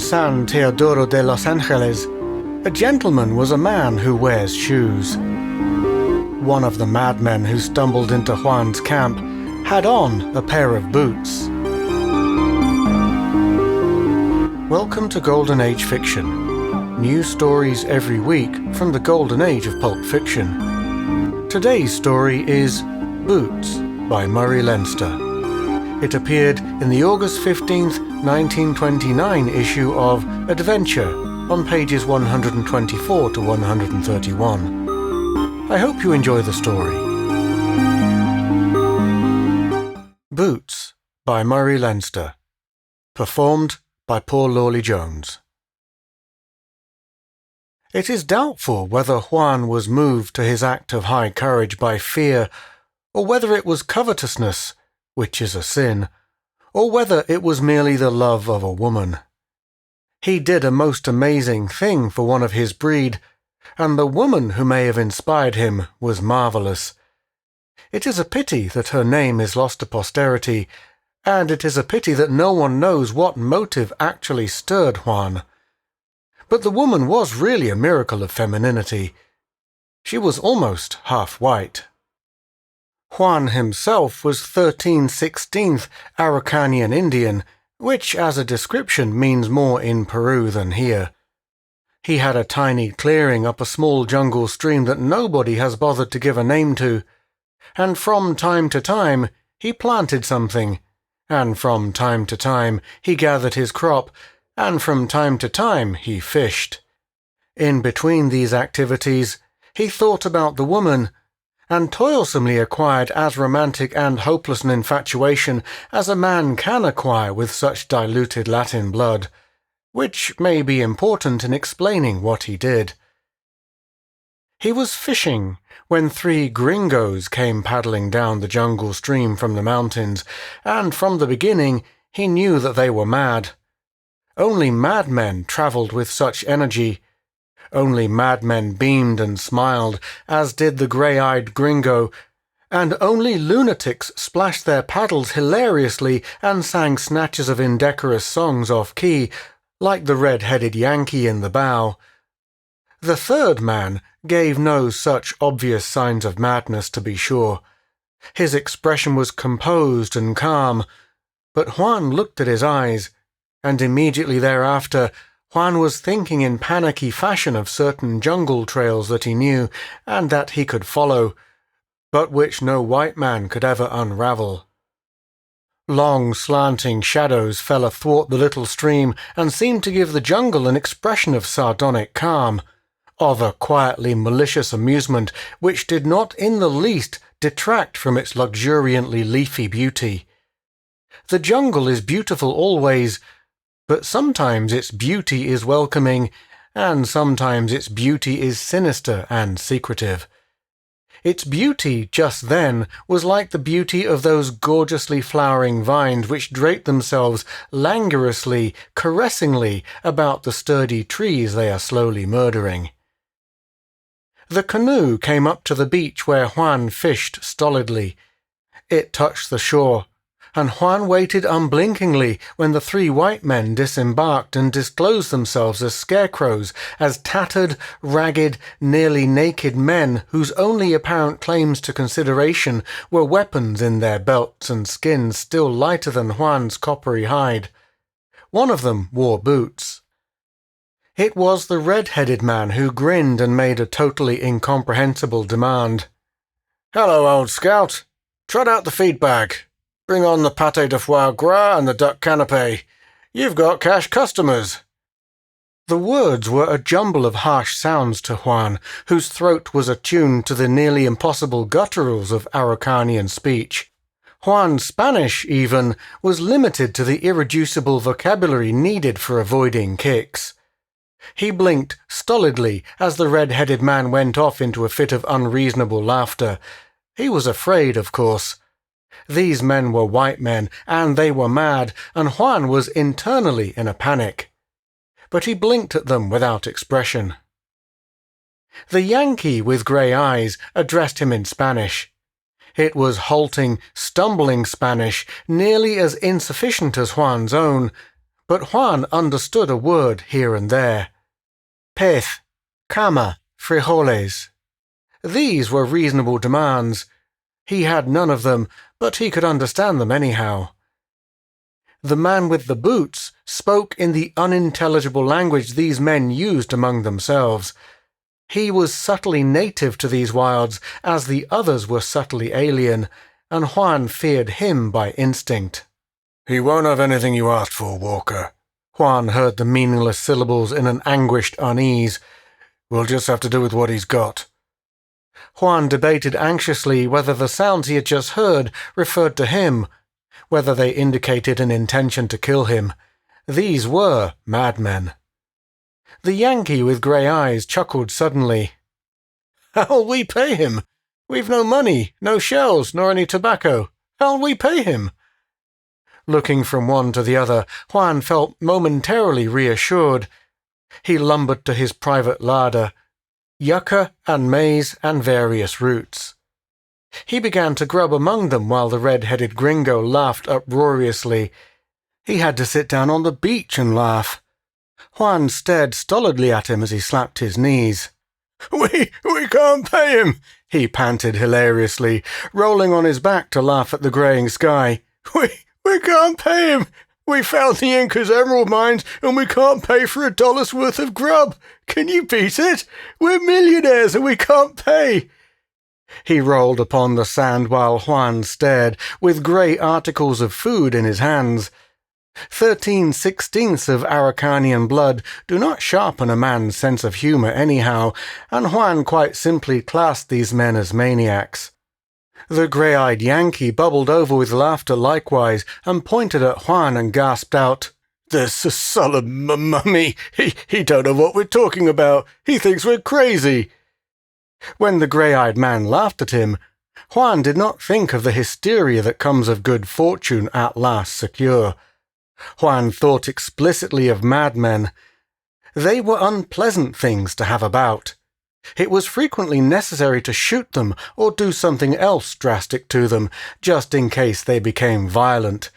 San Teodoro de Los Angeles, a gentleman was a man who wears shoes. One of the madmen who stumbled into Juan's camp had on a pair of boots. Welcome to Golden Age Fiction. New stories every week from the Golden Age of pulp fiction. Today's story is Boots by Murray Leinster. It appeared in the August 15th, 1929 issue of Adventure on pages 124 to 131. I hope you enjoy the story. Boots by Murray Leinster. Performed by Paul Lawley-Jones. It is doubtful whether Juan was moved to his act of high courage by fear, or whether it was covetousness, which is a sin, or whether it was merely the love of a woman. He did a most amazing thing for one of his breed, and the woman who may have inspired him was marvellous. It is a pity that her name is lost to posterity, and it is a pity that no one knows what motive actually stirred Juan. But the woman was really a miracle of femininity. She was almost half white. Juan himself was 13/16th Araucanian Indian, which as a description means more in Peru than here. He had a tiny clearing up a small jungle stream that nobody has bothered to give a name to, and from time to time he planted something, and from time to time he gathered his crop, and from time to time he fished. In between these activities he thought about the woman, and toilsomely acquired as romantic and hopeless an infatuation as a man can acquire with such diluted Latin blood, which may be important in explaining what he did. He was fishing when 3 gringos came paddling down the jungle stream from the mountains, and from the beginning he knew that they were mad. Only madmen travelled with such energy. Only madmen beamed and smiled, as did the grey-eyed gringo, and only lunatics splashed their paddles hilariously and sang snatches of indecorous songs off-key, like the red-headed Yankee in the bow. The third man gave no such obvious signs of madness, to be sure. His expression was composed and calm, but Juan looked at his eyes, and immediately thereafter Juan was thinking in panicky fashion of certain jungle trails that he knew and that he could follow, but which no white man could ever unravel. Long slanting shadows fell athwart the little stream and seemed to give the jungle an expression of sardonic calm, of a quietly malicious amusement which did not in the least detract from its luxuriantly leafy beauty. The jungle is beautiful always, but sometimes its beauty is welcoming, and sometimes its beauty is sinister and secretive. Its beauty just then was like the beauty of those gorgeously flowering vines which drape themselves languorously, caressingly about the sturdy trees they are slowly murdering. The canoe came up to the beach where Juan fished stolidly. It touched the shore, and Juan waited unblinkingly when the 3 white men disembarked and disclosed themselves as scarecrows, as tattered, ragged, nearly naked men whose only apparent claims to consideration were weapons in their belts and skins still lighter than Juan's coppery hide. One of them wore boots. It was the red-headed man who grinned and made a totally incomprehensible demand. "Hello, old scout. Trot out the feed bag. Bring on the pâté de foie gras and the duck canapé. You've got cash customers." The words were a jumble of harsh sounds to Juan, whose throat was attuned to the nearly impossible gutturals of Araucanian speech. Juan's Spanish, even, was limited to the irreducible vocabulary needed for avoiding kicks. He blinked stolidly as the red-headed man went off into a fit of unreasonable laughter. He was afraid, of course. These men were white men, and they were mad, and Juan was internally in a panic. But he blinked at them without expression. The Yankee with grey eyes addressed him in Spanish. It was halting, stumbling Spanish, nearly as insufficient as Juan's own, but Juan understood a word here and there. Pez, cama, frijoles. These were reasonable demands. He had none of them, but he could understand them anyhow. The man with the boots spoke in the unintelligible language these men used among themselves. He was subtly native to these wilds, as the others were subtly alien, and Juan feared him by instinct. "He won't have anything you asked for, Walker." Juan heard the meaningless syllables in an anguished unease. "We'll just have to do with what he's got." Juan debated anxiously whether the sounds he had just heard referred to him, whether they indicated an intention to kill him. These were madmen. The Yankee with grey eyes chuckled suddenly. "How'll we pay him? We've no money, no shells, nor any tobacco. How'll we pay him?" Looking from one to the other, Juan felt momentarily reassured. He lumbered to his private larder, yucca and maize and various roots. He began to grub among them while the red-headed gringo laughed uproariously. He had to sit down on the beach and laugh. Juan stared stolidly at him as he slapped his knees. We can't pay him," he panted hilariously, rolling on his back to laugh at the greying sky. We can't pay him. We found the Inca's emerald mines, and we can't pay for $1 worth of grub. Can you beat it? We're millionaires and we can't pay." He rolled upon the sand while Juan stared, with grey articles of food in his hands. 13/16 of Araucanian blood do not sharpen a man's sense of humour anyhow, and Juan quite simply classed these men as maniacs. The grey-eyed Yankee bubbled over with laughter likewise, and pointed at Juan and gasped out, "There's solemn mummy. He don't know what we're talking about. He thinks we're crazy." When the grey-eyed man laughed at him, Juan did not think of the hysteria that comes of good fortune at last secure. Juan thought explicitly of madmen. They were unpleasant things to have about. It was frequently necessary to shoot them or do something else drastic to them, just in case they became violent.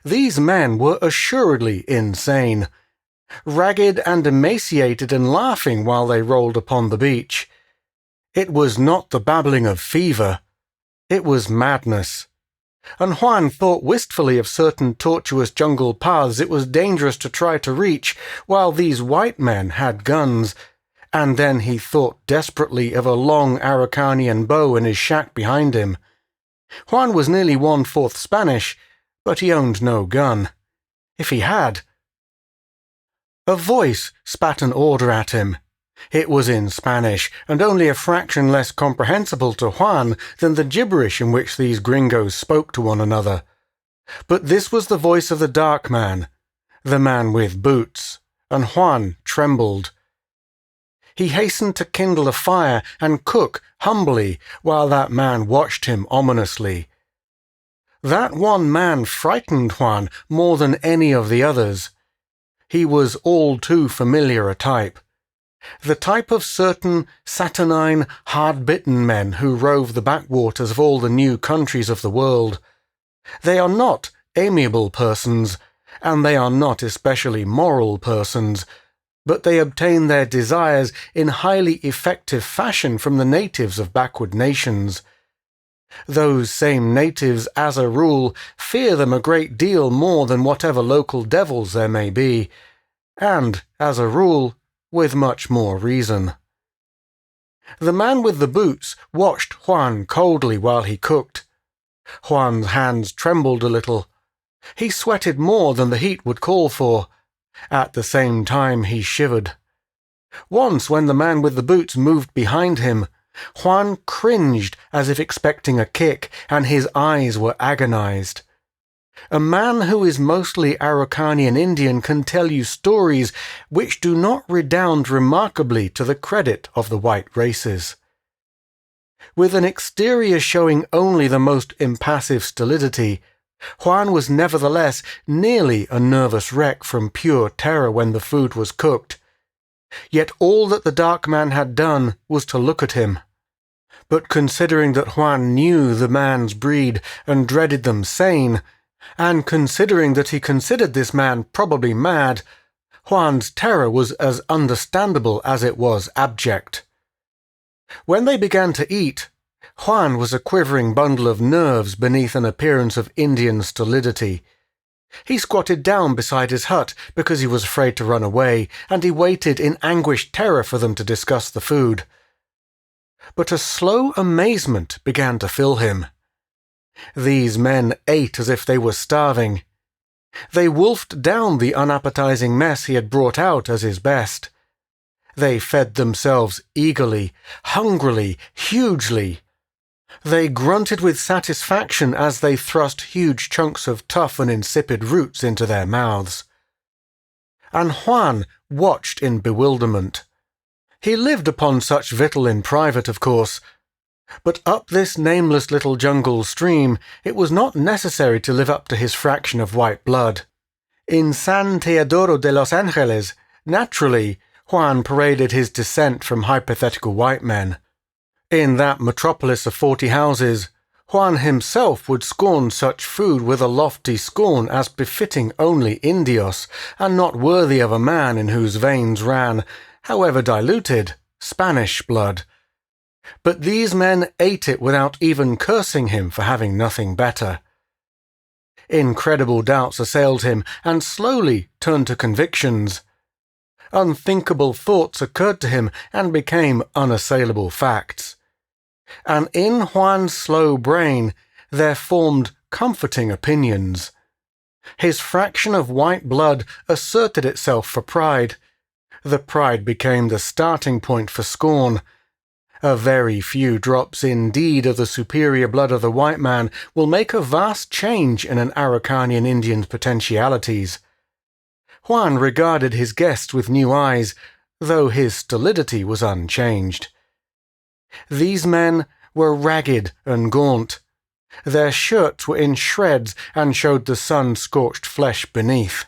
These men were assuredly insane, ragged and emaciated and laughing while they rolled upon the beach. It was not the babbling of fever. It was madness. And Juan thought wistfully of certain tortuous jungle paths it was dangerous to try to reach while these white men had guns. And then he thought desperately of a long Araucanian bow in his shack behind him. Juan was nearly 1/4 Spanish, but he owned no gun. If he had... A voice spat an order at him. It was in Spanish, and only a fraction less comprehensible to Juan than the gibberish in which these gringos spoke to one another. But this was the voice of the dark man, the man with boots, and Juan trembled. He hastened to kindle a fire and cook humbly while that man watched him ominously. That one man frightened Juan more than any of the others. He was all too familiar a type. The type of certain saturnine, hard-bitten men who rove the backwaters of all the new countries of the world. They are not amiable persons, and they are not especially moral persons, but they obtain their desires in highly effective fashion from the natives of backward nations. Those same natives, as a rule, fear them a great deal more than whatever local devils there may be, and, as a rule, with much more reason. The man with the boots watched Juan coldly while he cooked. Juan's hands trembled a little. He sweated more than the heat would call for. At the same time he shivered. Once, when the man with the boots moved behind him, Juan cringed as if expecting a kick, and his eyes were agonized. A man who is mostly Araucanian Indian can tell you stories which do not redound remarkably to the credit of the white races. With an exterior showing only the most impassive stolidity, Juan was nevertheless nearly a nervous wreck from pure terror when the food was cooked. Yet all that the dark man had done was to look at him. But considering that Juan knew the man's breed and dreaded them sane, And considering that he considered this man probably mad, Juan's terror was as understandable as it was abject. When they began to eat, Juan was a quivering bundle of nerves beneath an appearance of Indian stolidity. He squatted down beside his hut because he was afraid to run away, and he waited in anguished terror for them to discuss the food. But a slow amazement began to fill him. These men ate as if they were starving. They wolfed down the unappetizing mess he had brought out as his best. They fed themselves eagerly, hungrily, hugely. They grunted with satisfaction as they thrust huge chunks of tough and insipid roots into their mouths. And Juan watched in bewilderment. He lived upon such victual in private, of course, but up this nameless little jungle stream it was not necessary to live up to his fraction of white blood. In San Teodoro de los Angeles, naturally, Juan paraded his descent from hypothetical white men. In that metropolis of 40 houses, Juan himself would scorn such food with a lofty scorn as befitting only Indios, and not worthy of a man in whose veins ran, however diluted, Spanish blood. But these men ate it without even cursing him for having nothing better. Incredible doubts assailed him and slowly turned to convictions. Unthinkable thoughts occurred to him and became unassailable facts. And in Juan's slow brain there formed comforting opinions. His fraction of white blood asserted itself for pride. The pride became the starting point for scorn. A very few drops indeed of the superior blood of the white man will make a vast change in an Araucanian Indian's potentialities. Juan regarded his guests with new eyes, though his stolidity was unchanged. These men were ragged and gaunt. Their shirts were in shreds and showed the sun-scorched flesh beneath.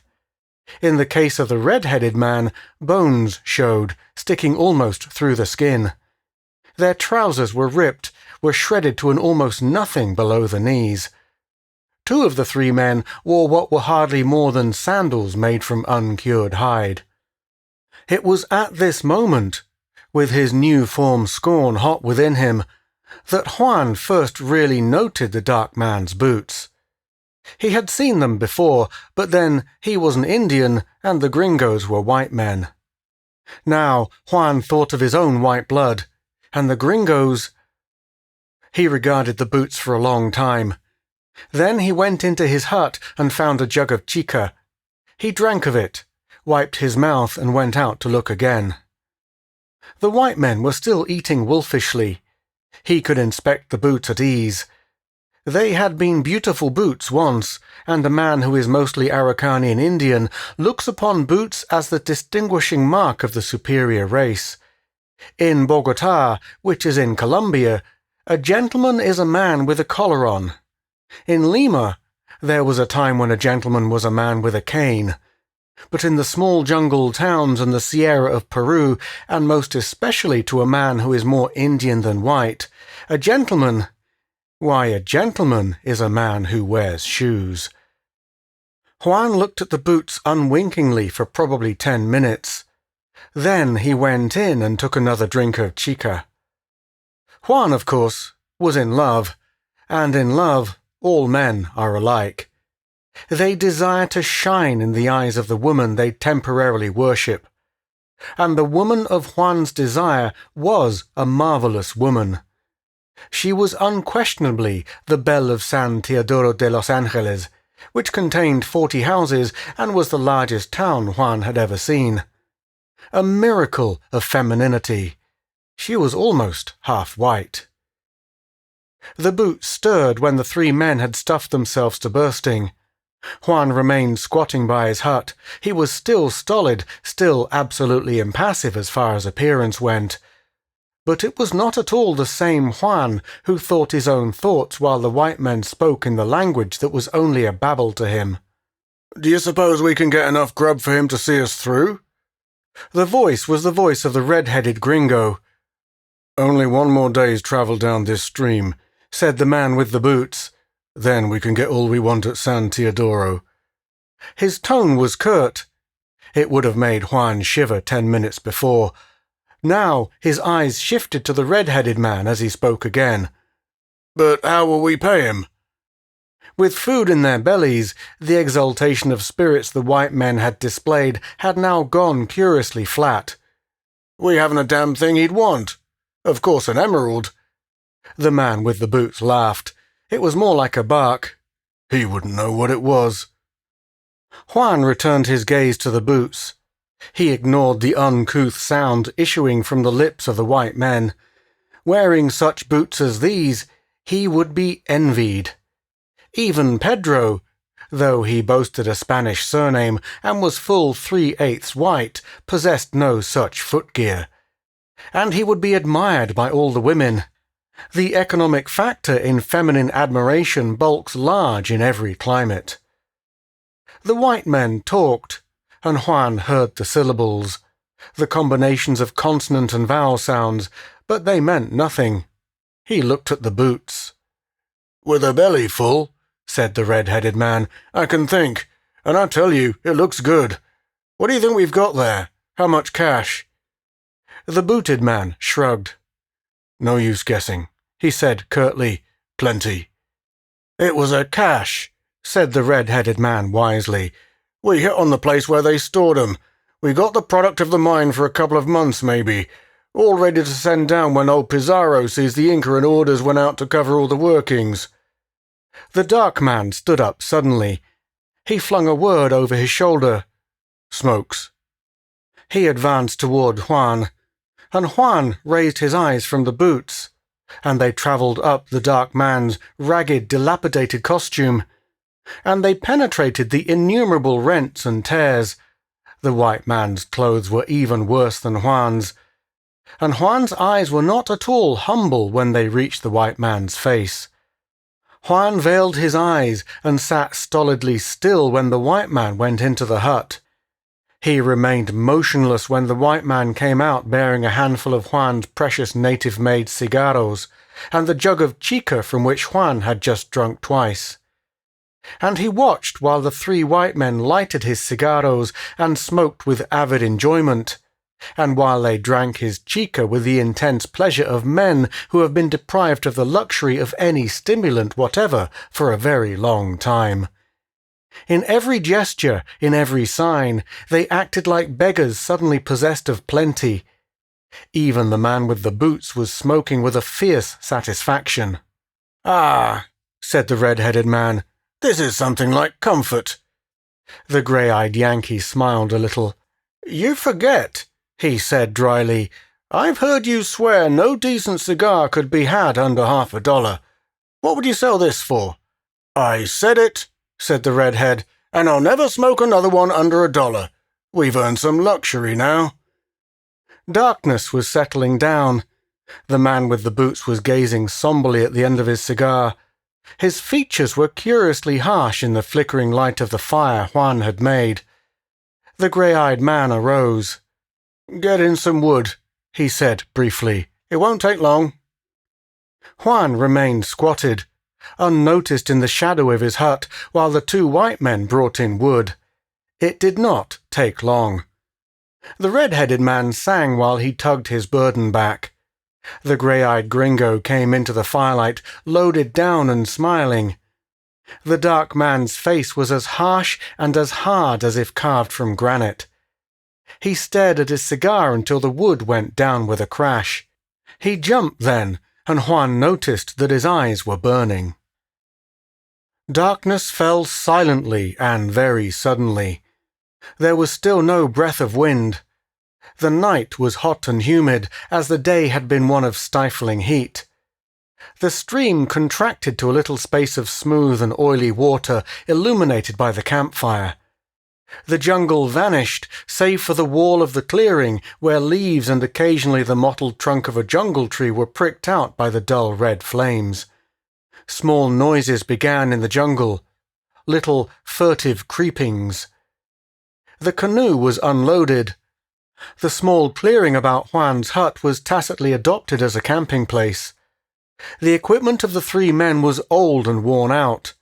In the case of the red-headed man, bones showed, sticking almost through the skin. Their trousers were ripped, were shredded to an almost nothing below the knees. 2 of the 3 men wore what were hardly more than sandals made from uncured hide. It was at this moment, with his new-formed scorn hot within him, that Juan first really noted the dark man's boots. He had seen them before, but then he was an Indian and the gringos were white men. Now Juan thought of his own white blood, and the gringos. He regarded the boots for a long time. Then he went into his hut and found a jug of chica. He drank of it, wiped his mouth and went out to look again. The white men were still eating wolfishly. He could inspect the boots at ease. They had been beautiful boots once, and a man who is mostly Araucanian Indian looks upon boots as the distinguishing mark of the superior race. In Bogotá, which is in Colombia, a gentleman is a man with a collar on. In Lima, there was a time when a gentleman was a man with a cane. But in the small jungle towns in the Sierra of Peru, and most especially to a man who is more Indian than white, a gentleman is a man who wears shoes. Juan looked at the boots unwinkingly for probably 10 minutes. Then he went in and took another drink of chica. Juan, of course, was in love, and in love all men are alike. They desire to shine in the eyes of the woman they temporarily worship. And the woman of Juan's desire was a marvelous woman. She was unquestionably the belle of San Teodoro de los Angeles, which contained 40 houses and was the largest town Juan had ever seen. A miracle of femininity. She was almost half white. The boots stirred when the 3 men had stuffed themselves to bursting. Juan remained squatting by his hut. He was still stolid, still absolutely impassive as far as appearance went. But it was not at all the same Juan who thought his own thoughts while the white men spoke in the language that was only a babble to him. "Do you suppose we can get enough grub for him to see us through?" The voice was the voice of the red-headed gringo. "Only 1 more day's travel down this stream," said the man with the boots. Then we can get all we want at San Teodoro." His tone was curt. It would have made Juan shiver 10 minutes before. Now his eyes shifted to the red-headed man as he spoke again. "But how will we pay him?" With food in their bellies, the exaltation of spirits the white men had displayed had now gone curiously flat. "We haven't a damn thing he'd want. Of course an emerald." The man with the boots laughed. It was more like a bark. "He wouldn't know what it was." Juan returned his gaze to the boots. He ignored the uncouth sound issuing from the lips of the white men. Wearing such boots as these, he would be envied. Even Pedro, though he boasted a Spanish surname and was full 3/8 white, possessed no such footgear. And he would be admired by all the women. The economic factor in feminine admiration bulks large in every climate. The white men talked, and Juan heard the syllables, the combinations of consonant and vowel sounds, but they meant nothing. He looked at the boots. "With a belly full," said the red-headed man, "I can think, and I tell you, it looks good. What do you think we've got there? How much cash?" The booted man shrugged. "No use guessing," he said curtly. "Plenty." "It was a cache," said the red-headed man wisely. "We hit on the place where they stored 'em. We got the product of the mine for a couple of months, maybe, all ready to send down when old Pizarro sees the Inca and orders went out to cover all the workings." The dark man stood up suddenly. He flung a word over his shoulder. "Smokes." He advanced toward Juan, and Juan raised his eyes from the boots, and they travelled up the dark man's ragged, dilapidated costume, and they penetrated the innumerable rents and tears. The white man's clothes were even worse than Juan's, and Juan's eyes were not at all humble when they reached the white man's face. Juan veiled his eyes and sat stolidly still when the white man went into the hut. He remained motionless when the white man came out bearing a handful of Juan's precious native-made cigarros and the jug of chica from which Juan had just drunk twice. And he watched while the three white men lighted his cigarros and smoked with avid enjoyment, and while they drank his chica with the intense pleasure of men who have been deprived of the luxury of any stimulant whatever for a very long time. In every gesture, in every sign, they acted like beggars suddenly possessed of plenty. Even the man with the boots was smoking with a fierce satisfaction. "Ah," said the red-headed man, "this is something like comfort." The grey-eyed Yankee smiled a little. "You forget," he said dryly. "I've heard you swear no decent cigar could be had under $50. What would you sell this for?" "I said it," said the redhead, "and I'll never smoke another one under $1. We've earned some luxury now." Darkness was settling down. The man with the boots was gazing somberly at the end of his cigar. His features were curiously harsh in the flickering light of the fire Juan had made. The grey-eyed man arose. "Get in some wood," he said briefly. "It won't take long." Juan remained squatted, unnoticed in the shadow of his hut, while the two white men brought in wood. It did not take long. The red-headed man sang while he tugged his burden back. The grey-eyed gringo came into the firelight, loaded down and smiling. The dark man's face was as harsh and as hard as if carved from granite. He stared at his cigar until the wood went down with a crash. He jumped then, and Juan noticed that his eyes were burning. Darkness fell silently and very suddenly. There was still no breath of wind. The night was hot and humid, as the day had been one of stifling heat. The stream contracted to a little space of smooth and oily water illuminated by the campfire. The jungle vanished, save for the wall of the clearing, where leaves and occasionally the mottled trunk of a jungle tree were pricked out by the dull red flames. Small noises began in the jungle, little furtive creepings. The canoe was unloaded. The small clearing about Juan's hut was tacitly adopted as a camping place. The equipment of the three men was old and worn out.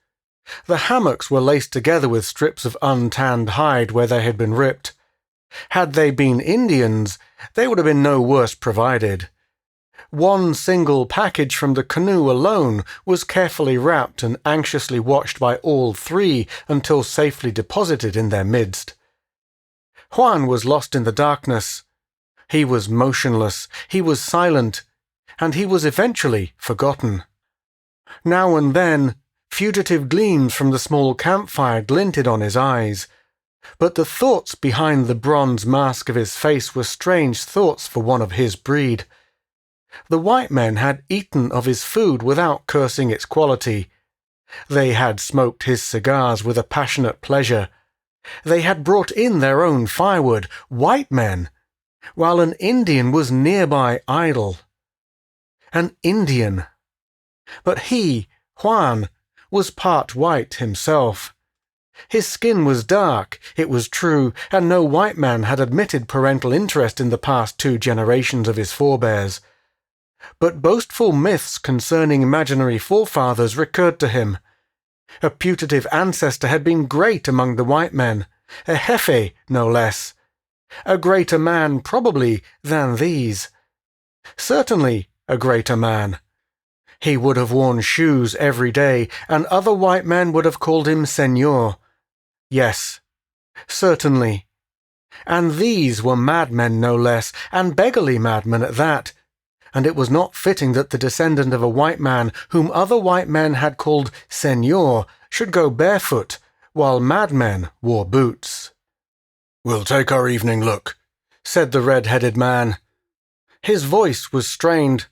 The hammocks were laced together with strips of untanned hide where they had been ripped. Had they been Indians, they would have been no worse provided. One single package from the canoe alone was carefully wrapped and anxiously watched by all three until safely deposited in their midst. Juan was lost in the darkness. He was motionless, he was silent, and he was eventually forgotten. Now and then, fugitive gleams from the small campfire glinted on his eyes, but the thoughts behind the bronze mask of his face were strange thoughts for one of his breed. The white men had eaten of his food without cursing its quality. They had smoked his cigars with a passionate pleasure. They had brought in their own firewood, white men, while an Indian was nearby idle. An Indian. But he, Juan, was part white himself. His skin was dark, it was true, and no white man had admitted parental interest in the past 2 generations of his forebears. But boastful myths concerning imaginary forefathers recurred to him. A putative ancestor had been great among the white men, a Jefe, no less. A greater man, probably, than these. Certainly a greater man. He would have worn shoes every day, and other white men would have called him Señor. Yes, certainly. And these were madmen no less, and beggarly madmen at that. And it was not fitting that the descendant of a white man whom other white men had called Señor should go barefoot, while madmen wore boots. "We'll take our evening look," said the red-headed man. His voice was strained,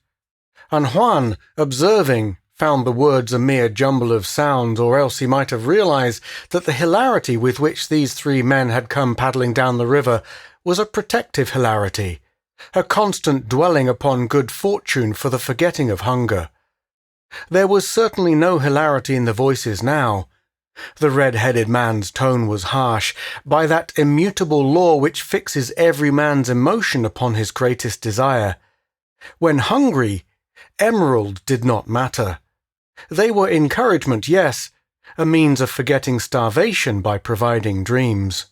and Juan, observing, found the words a mere jumble of sounds, or else he might have realized that the hilarity with which these 3 men had come paddling down the river was a protective hilarity, a constant dwelling upon good fortune for the forgetting of hunger. There was certainly no hilarity in the voices now. The red-headed man's tone was harsh, by that immutable law which fixes every man's emotion upon his greatest desire. When hungry, emerald did not matter. They were encouragement, yes, a means of forgetting starvation by providing dreams.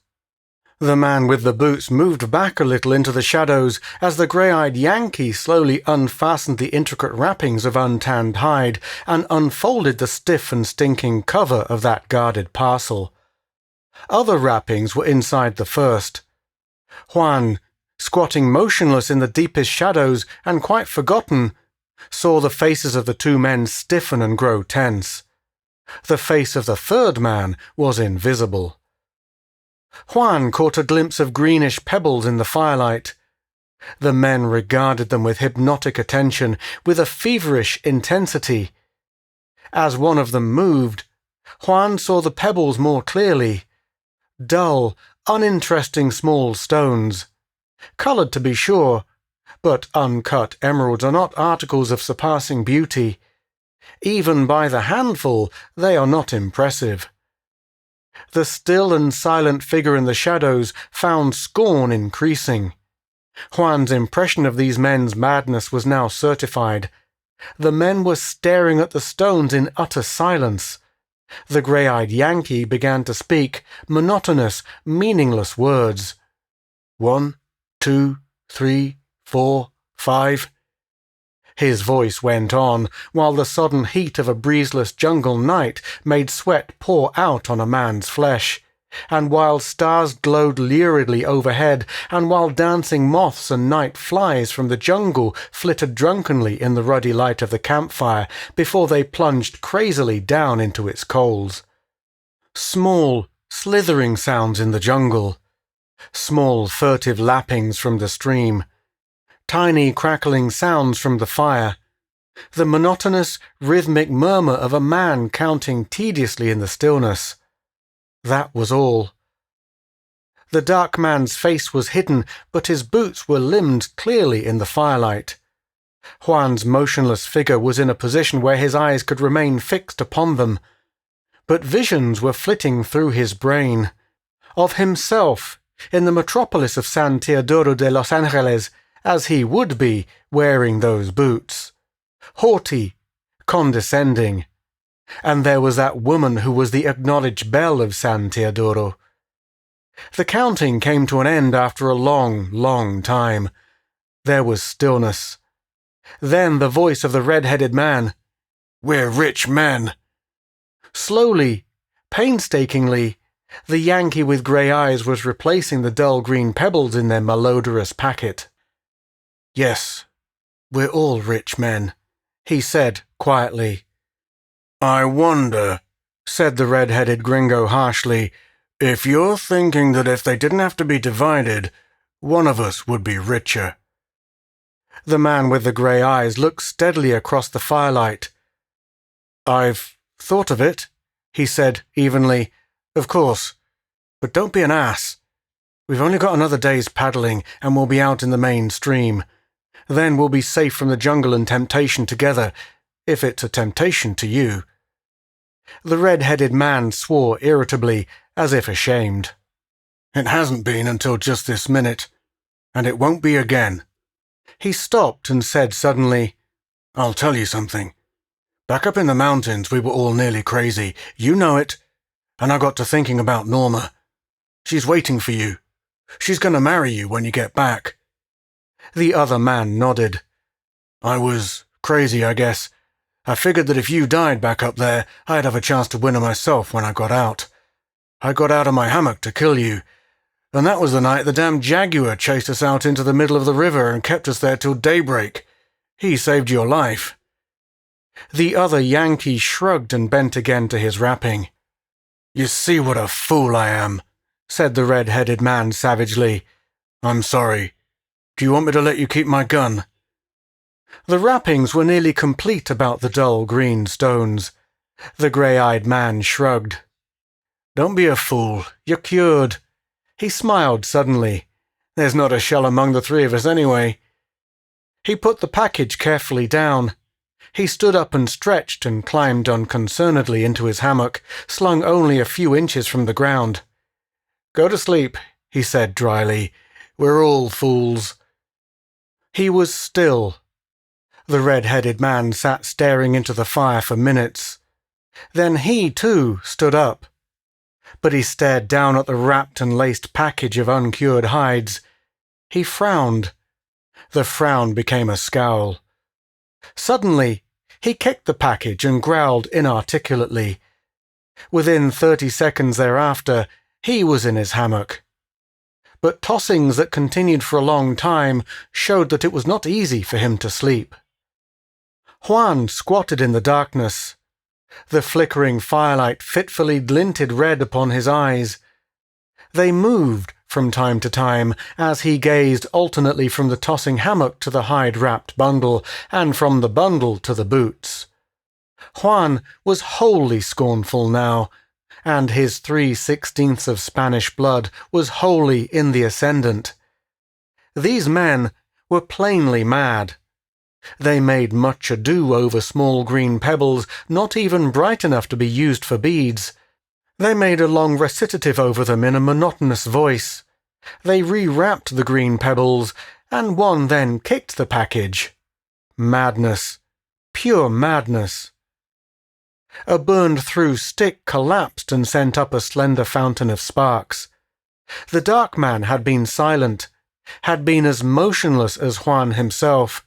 The man with the boots moved back a little into the shadows as the grey-eyed Yankee slowly unfastened the intricate wrappings of untanned hide and unfolded the stiff and stinking cover of that guarded parcel. Other wrappings were inside the first. Juan, squatting motionless in the deepest shadows and quite forgotten, saw the faces of the 2 men stiffen and grow tense. The face of the third man was invisible. Juan caught a glimpse of greenish pebbles in the firelight. The men regarded them with hypnotic attention, with a feverish intensity. As one of them moved, Juan saw the pebbles more clearly. Dull, uninteresting small stones. Coloured to be sure, but uncut emeralds are not articles of surpassing beauty. Even by the handful, they are not impressive. The still and silent figure in the shadows found scorn increasing. Juan's impression of these men's madness was now certified. The men were staring at the stones in utter silence. The grey-eyed Yankee began to speak monotonous, meaningless words. 1, 2, 3, 4, 5. His voice went on, while the sodden heat of a breezeless jungle night made sweat pour out on a man's flesh, and while stars glowed luridly overhead, and while dancing moths and night flies from the jungle flitted drunkenly in the ruddy light of the campfire before they plunged crazily down into its coals. Small, slithering sounds in the jungle. Small, furtive lappings from the stream. Tiny crackling sounds from the fire, the monotonous, rhythmic murmur of a man counting tediously in the stillness. That was all. The dark man's face was hidden, but his boots were limned clearly in the firelight. Juan's motionless figure was in a position where his eyes could remain fixed upon them, but visions were flitting through his brain. Of himself, in the metropolis of San Teodoro de Los Angeles, as he would be, wearing those boots. Haughty, condescending. And there was that woman who was the acknowledged belle of San Teodoro. The counting came to an end after a long, long time. There was stillness. Then the voice of the red-headed man. "We're rich men." Slowly, painstakingly, the Yankee with grey eyes was replacing the dull green pebbles in their malodorous packet. "Yes, we're all rich men," he said quietly. "I wonder," said the red-headed gringo harshly, "if you're thinking that if they didn't have to be divided, one of us would be richer." The man with the grey eyes looked steadily across the firelight. "I've thought of it," he said evenly. "Of course. But don't be an ass. We've only got another day's paddling, and we'll be out in the main stream. Then we'll be safe from the jungle and temptation together, if it's a temptation to you." The red-headed man swore irritably, as if ashamed. "It hasn't been until just this minute, and it won't be again." He stopped and said suddenly, "I'll tell you something. Back up in the mountains we were all nearly crazy. You know it. And I got to thinking about Norma. She's waiting for you. She's going to marry you when you get back." The other man nodded. "I was crazy, I guess. I figured that if you died back up there, I'd have a chance to win her myself when I got out. I got out of my hammock to kill you. And that was the night the damn jaguar chased us out into the middle of the river and kept us there till daybreak. He saved your life." The other Yankee shrugged and bent again to his rapping. "You see what a fool I am," said the red-headed man savagely. "I'm sorry. Do you want me to let you keep my gun?" The rappings were nearly complete about the dull green stones. The grey-eyed man shrugged. "Don't be a fool. You're cured." He smiled suddenly. "There's not a shell among the three of us anyway." He put the package carefully down. He stood up and stretched and climbed unconcernedly into his hammock, slung only a few inches from the ground. "Go to sleep," he said dryly. "We're all fools." He was still. The red-headed man sat staring into the fire for minutes. Then he, too, stood up. But he stared down at the wrapped and laced package of uncured hides. He frowned. The frown became a scowl. Suddenly, he kicked the package and growled inarticulately. Within 30 seconds thereafter, he was in his hammock. But tossings that continued for a long time showed that it was not easy for him to sleep. Juan squatted in the darkness. The flickering firelight fitfully glinted red upon his eyes. They moved from time to time as he gazed alternately from the tossing hammock to the hide-wrapped bundle, and from the bundle to the boots. Juan was wholly scornful now, and his 3/16 of Spanish blood was wholly in the ascendant. These men were plainly mad. They made much ado over small green pebbles, not even bright enough to be used for beads. They made a long recitative over them in a monotonous voice. They re-wrapped the green pebbles, and one then kicked the package. Madness. Pure madness. A burned-through stick collapsed and sent up a slender fountain of sparks. The dark man had been silent, had been as motionless as Juan himself.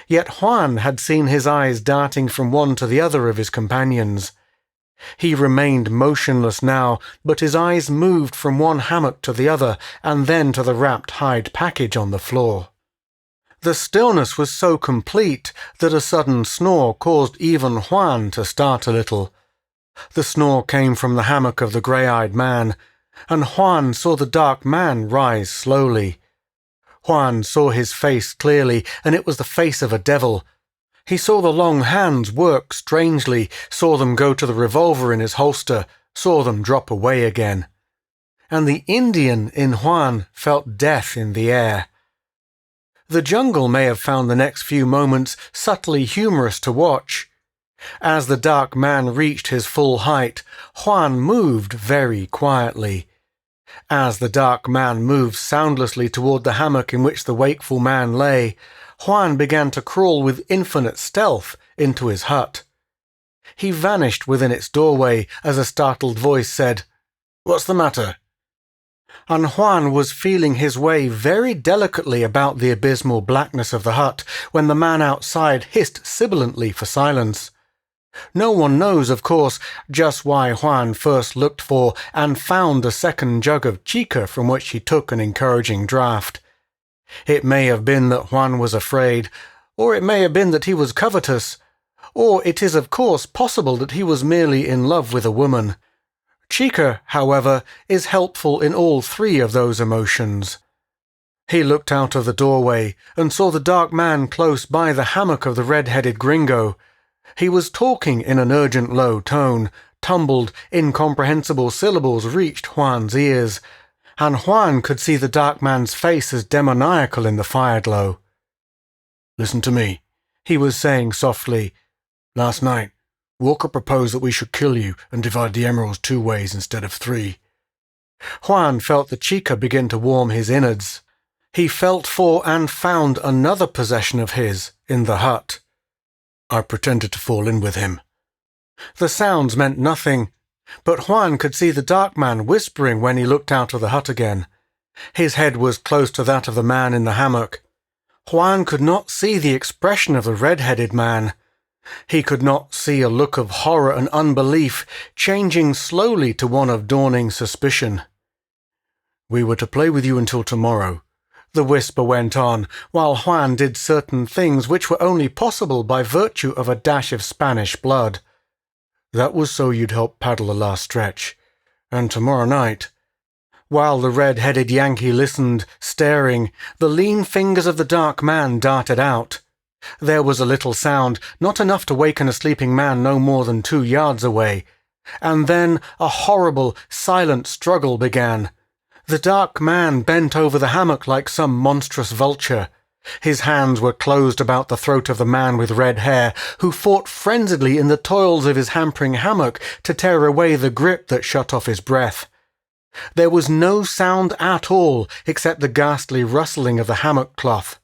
Yet Juan had seen his eyes darting from one to the other of his companions. He remained motionless now, but his eyes moved from one hammock to the other, and then to the wrapped hide package on the floor. The stillness was so complete that a sudden snore caused even Juan to start a little. The snore came from the hammock of the grey-eyed man, and Juan saw the dark man rise slowly. Juan saw his face clearly, and it was the face of a devil. He saw the long hands work strangely, saw them go to the revolver in his holster, saw them drop away again. And the Indian in Juan felt death in the air. The jungle may have found the next few moments subtly humorous to watch. As the dark man reached his full height, Juan moved very quietly. As the dark man moved soundlessly toward the hammock in which the wakeful man lay, Juan began to crawl with infinite stealth into his hut. He vanished within its doorway as a startled voice said, "What's the matter?" And Juan was feeling his way very delicately about the abysmal blackness of the hut when the man outside hissed sibilantly for silence. No one knows, of course, just why Juan first looked for and found a second jug of chica from which he took an encouraging draught. It may have been that Juan was afraid, or it may have been that he was covetous, or it is of course possible that he was merely in love with a woman. Chica, however, is helpful in all three of those emotions. He looked out of the doorway and saw the dark man close by the hammock of the red-headed gringo. He was talking in an urgent low tone. Tumbled, incomprehensible syllables reached Juan's ears, and Juan could see the dark man's face as demoniacal in the fireglow. "Listen to me," he was saying softly. "Last night, Walker proposed that we should kill you and divide the emeralds 2 ways instead of 3. Juan felt the chica begin to warm his innards. He felt for and found another possession of his in the hut. "I pretended to fall in with him." The sounds meant nothing, but Juan could see the dark man whispering when he looked out of the hut again. His head was close to that of the man in the hammock. Juan could not see the expression of the red-headed man. He could not see a look of horror and unbelief changing slowly to one of dawning suspicion. "We were to play with you until tomorrow," the whisper went on, while Juan did certain things which were only possible by virtue of a dash of Spanish blood. "That was so you'd help paddle the last stretch. And tomorrow night—" While the red-headed Yankee listened, staring, the lean fingers of the dark man darted out. There was a little sound, not enough to waken a sleeping man no more than 2 yards away. And then a horrible, silent struggle began. The dark man bent over the hammock like some monstrous vulture. His hands were closed about the throat of the man with red hair, who fought frenziedly in the toils of his hampering hammock to tear away the grip that shut off his breath. There was no sound at all except the ghastly rustling of the hammock cloth.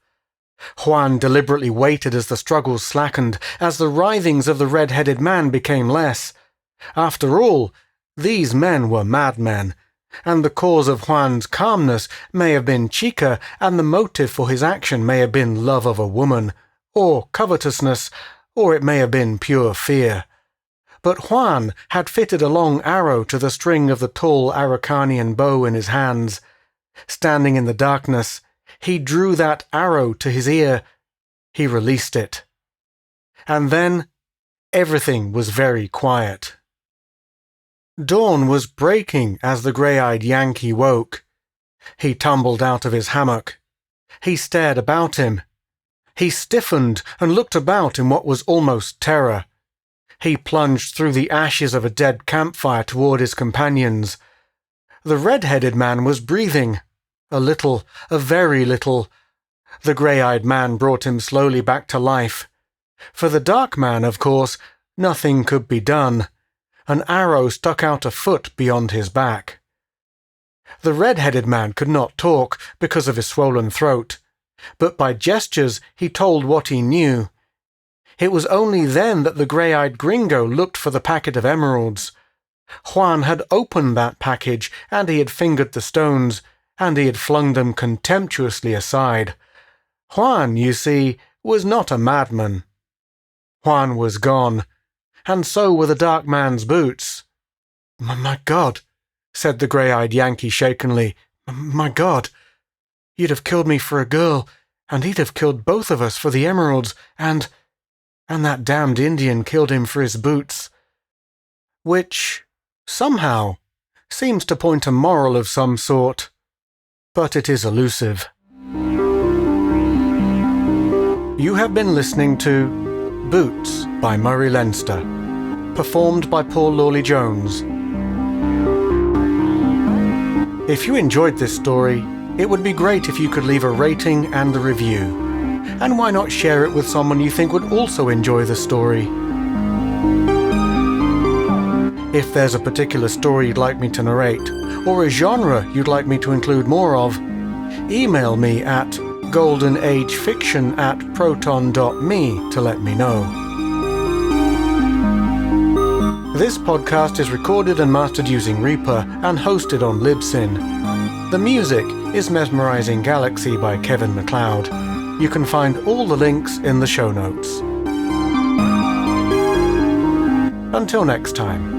Juan deliberately waited as the struggles slackened, as the writhings of the red-headed man became less. After all, these men were madmen, and the cause of Juan's calmness may have been chica, and the motive for his action may have been love of a woman, or covetousness, or it may have been pure fear. But Juan had fitted a long arrow to the string of the tall Araucanian bow in his hands. Standing in the darkness, he drew that arrow to his ear. He released it. And then everything was very quiet. Dawn was breaking as the grey-eyed Yankee woke. He tumbled out of his hammock. He stared about him. He stiffened and looked about in what was almost terror. He plunged through the ashes of a dead campfire toward his companions. The red-headed man was breathing. A little, a very little. The grey-eyed man brought him slowly back to life. For the dark man, of course, nothing could be done. An arrow stuck out a foot beyond his back. The red-headed man could not talk because of his swollen throat, but by gestures he told what he knew. It was only then that the grey-eyed gringo looked for the packet of emeralds. Juan had opened that package, and he had fingered the stones, and he had flung them contemptuously aside. Juan, you see, was not a madman. Juan was gone, and so were the dark man's boots. My God," said the grey-eyed Yankee shakenly. "My God, you'd have killed me for a girl, and he'd have killed both of us for the emeralds, and that damned Indian killed him for his boots." Which, somehow, seems to point a moral of some sort, but it is elusive. You have been listening to Boots by Murray Leinster, performed by Paul Lawley-Jones. If you enjoyed this story, it would be great if you could leave a rating and a review. And why not share it with someone you think would also enjoy the story? If there's a particular story you'd like me to narrate, or a genre you'd like me to include more of, email me at goldenagefiction@proton.me to let me know. This podcast is recorded and mastered using Reaper and hosted on Libsyn. The music is Mesmerizing Galaxy by Kevin MacLeod. You can find all the links in the show notes. Until next time.